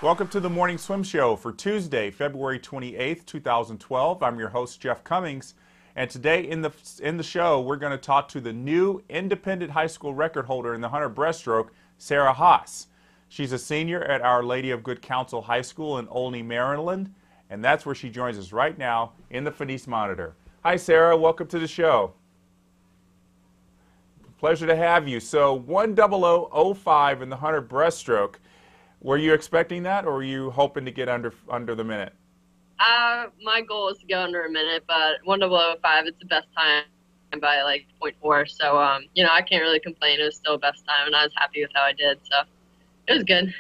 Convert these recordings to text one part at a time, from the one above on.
Welcome to the Morning Swim Show for Tuesday, February 28th, 2012. I'm your host, Jeff Cummings, and today in the show, we're going to talk to the new independent high school record holder in the 100 breaststroke, Sarah Haase. She's a senior at Our Lady of Good Counsel High School in Olney, Maryland, and that's where she joins us right now in the Finis Monitor. Hi, Sarah. Welcome to the show. Pleasure to have you. So 1:00:05 in the 100 breaststroke. Were you expecting that, or were you hoping to get under the minute? My goal is to go under a minute, but 1:00:05, it's the best time by like 0.4. So, you know, I can't really complain. It was still the best time, and I was happy with how I did. So it was good.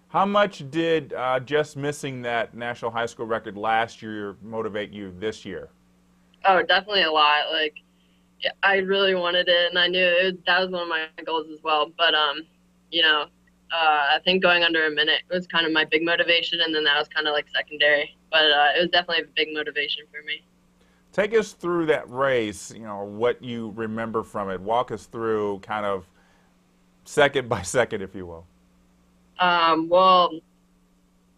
How much did just missing that national high school record last year motivate you this year? Oh, definitely a lot. Like, I really wanted it, and I knew that was one of my goals as well. But, you know, I think going under a minute was kind of my big motivation, and then that was kind of like secondary. But it was definitely a big motivation for me. Take us through that race, you know, what you remember from it. Walk us through kind of second by second, if you will. Well,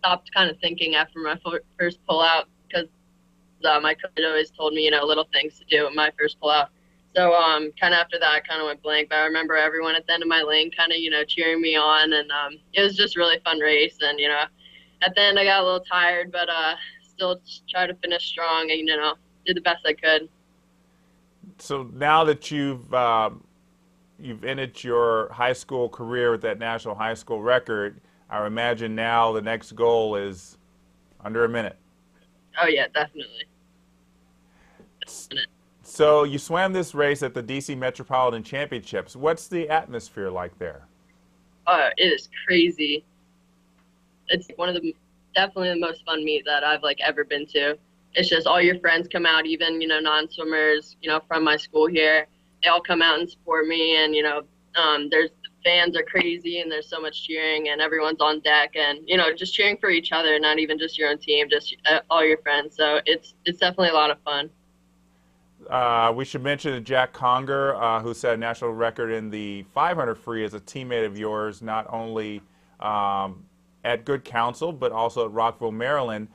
stopped kind of thinking after my first pullout because my coach always told me, you know, little things to do at my first pullout. So kind of after that, I kind of went blank. But I remember everyone at the end of my lane kind of, you know, cheering me on. And it was just a really fun race. And, you know, at the end I got a little tired, but still tried to finish strong and, you know, did the best I could. So now that you've ended your high school career with that national high school record, I imagine now the next goal is under a minute. Oh, yeah, definitely. So you swam this race at the DC Metropolitan Championships. What's the atmosphere like there? It is crazy. It's one of the definitely the most fun meet that I've like ever been to. It's just all your friends come out, even, you know, non-swimmers, you know, from my school here. They all come out and support me, and, you know, there's fans are crazy, and there's so much cheering, and everyone's on deck, and, you know, just cheering for each other, not even just your own team, just all your friends. So it's definitely a lot of fun. We should mention that Jack Conger, who set a national record in the 500 free, is a teammate of yours, not only at Good Counsel, but also at Rockville, Maryland.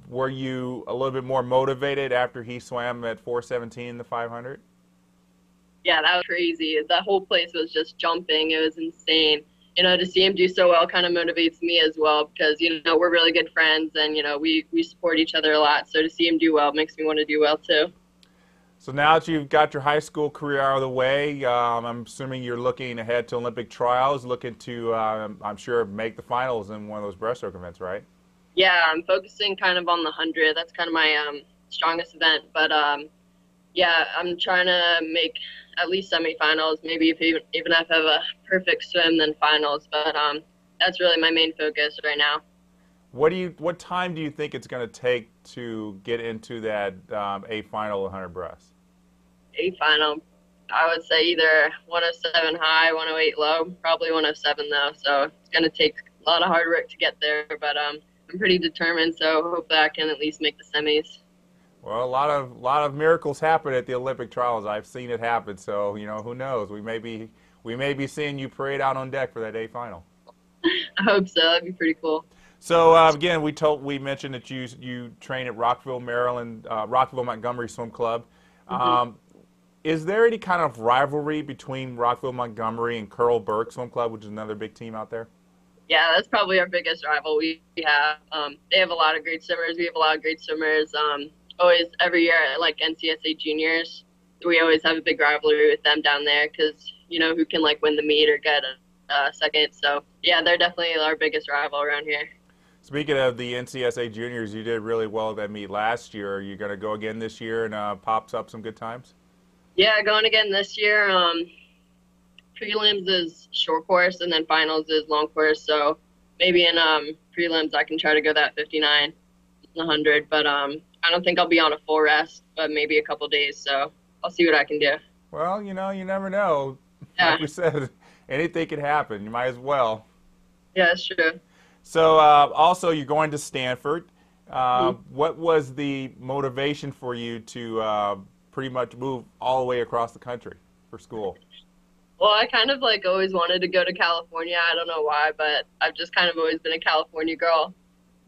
Were you a little bit more motivated after he swam at 4:17 in the 500? Yeah, that was crazy. The whole place was just jumping. It was insane. You know, to see him do so well kind of motivates me as well because, you know, we're really good friends, and, you know, we support each other a lot. So to see him do well makes me want to do well too. So now that you've got your high school career out of the way, I'm assuming you're looking ahead to Olympic trials, looking to, I'm sure, make the finals in one of those breaststroke events, right? Yeah, I'm focusing kind of on the 100. That's kind of my strongest event. But, yeah, I'm trying to make at least semifinals, maybe even if I have a perfect swim, then finals. But that's really my main focus right now. What time do you think it's going to take to get into that A final 100 breast? A final, I would say either 107 high, 108 low, probably 107 though. So it's going to take a lot of hard work to get there, but I'm pretty determined. So hopefully I can at least make the semis. Well, a lot of miracles happen at the Olympic trials. I've seen it happen. So, you know, who knows? We may be seeing you parade out on deck for that A final. I hope so. That'd be pretty cool. So again, we mentioned that you train at Rockville, Maryland, Rockville Montgomery Swim Club. Mm-hmm. Is there any kind of rivalry between Rockville Montgomery and Curl Burke Swim Club, which is another big team out there? Yeah, that's probably our biggest rival we have. They have a lot of great swimmers. We have a lot of great swimmers. Always, every year at like NCSA juniors, we always have a big rivalry with them down there because, you know, who can like win the meet or get a second. So yeah, they're definitely our biggest rival around here. Speaking of the NCSA juniors, you did really well at that meet last year. Are you going to go again this year and pops up some good times? Yeah, going again this year. Prelims is short course, and then finals is long course. So maybe in prelims I can try to go that 59, 100. But I don't think I'll be on a full rest, but maybe a couple days. So I'll see what I can do. Well, you know, you never know. Yeah. Like we said, anything could happen. You might as well. Yeah, it's true. So also, you're going to Stanford. Mhm. What was the motivation for you to pretty much move all the way across the country for school? Well, I kind of like always wanted to go to California. I don't know why, but I've just kind of always been a California girl.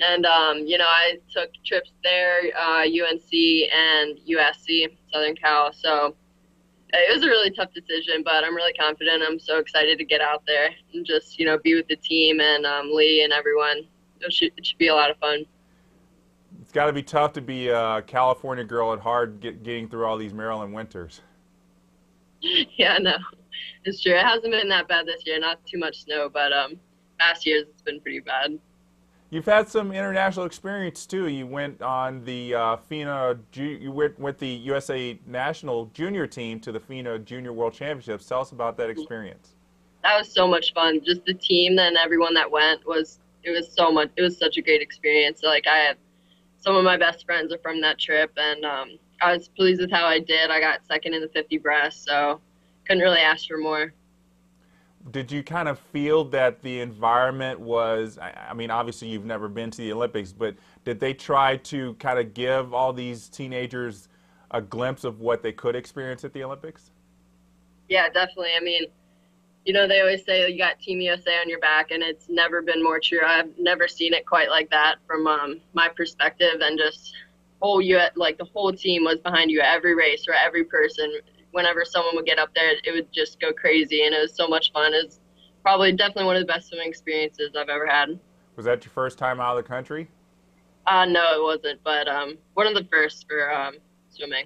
And I took trips there, UNC and USC, Southern Cal. So it was a really tough decision, but I'm really confident. I'm so excited to get out there and just, be with the team and Lee and everyone. It should be a lot of fun. It's got to be tough to be a California girl at heart, getting through all these Maryland winters. Yeah, no, it's true. It hasn't been that bad this year. Not too much snow, but past years it's been pretty bad. You've had some international experience too. You went on the you went with the USA national junior team to the FINA Junior World Championships. Tell us about that experience. That was so much fun. Just the team and everyone that went was it was so much. It was such a great experience. Like I have some of my best friends are from that trip, and I was pleased with how I did. I got second in the 50 breast, so couldn't really ask for more. Did you kind of feel that the environment was, I mean, obviously you've never been to the Olympics, but did they try to kind of give all these teenagers a glimpse of what they could experience at the Olympics? Yeah, definitely. I mean, they always say you got Team USA on your back, and it's never been more true. I've never seen it quite like that from my perspective, and just like the whole team was behind you at every race or every person. Whenever someone would get up there, it would just go crazy, and it was so much fun. It's probably definitely one of the best swimming experiences I've ever had. Was that your first time out of the country? No, it wasn't, but one of the first for swimming.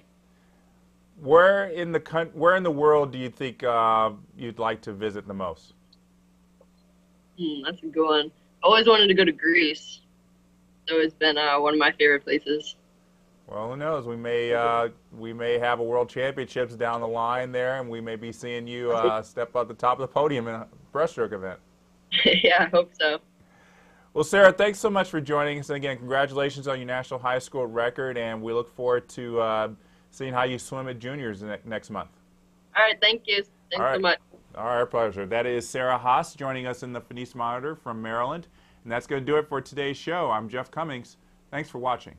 Where in the world do you think you'd like to visit the most? That's a good one. I always wanted to go to Greece. It's always been one of my favorite places. Well, who knows? We may have a World Championships down the line there, and we may be seeing you step up the top of the podium in a breaststroke event. Yeah, I hope so. Well, Sarah, thanks so much for joining us. And again, congratulations on your national high school record, and we look forward to seeing how you swim at juniors next month. All right, thank you. Thanks so much. All right, pleasure. That is Sarah Haase joining us in the Finis Monitor from Maryland. And that's going to do it for today's show. I'm Jeff Cummings. Thanks for watching.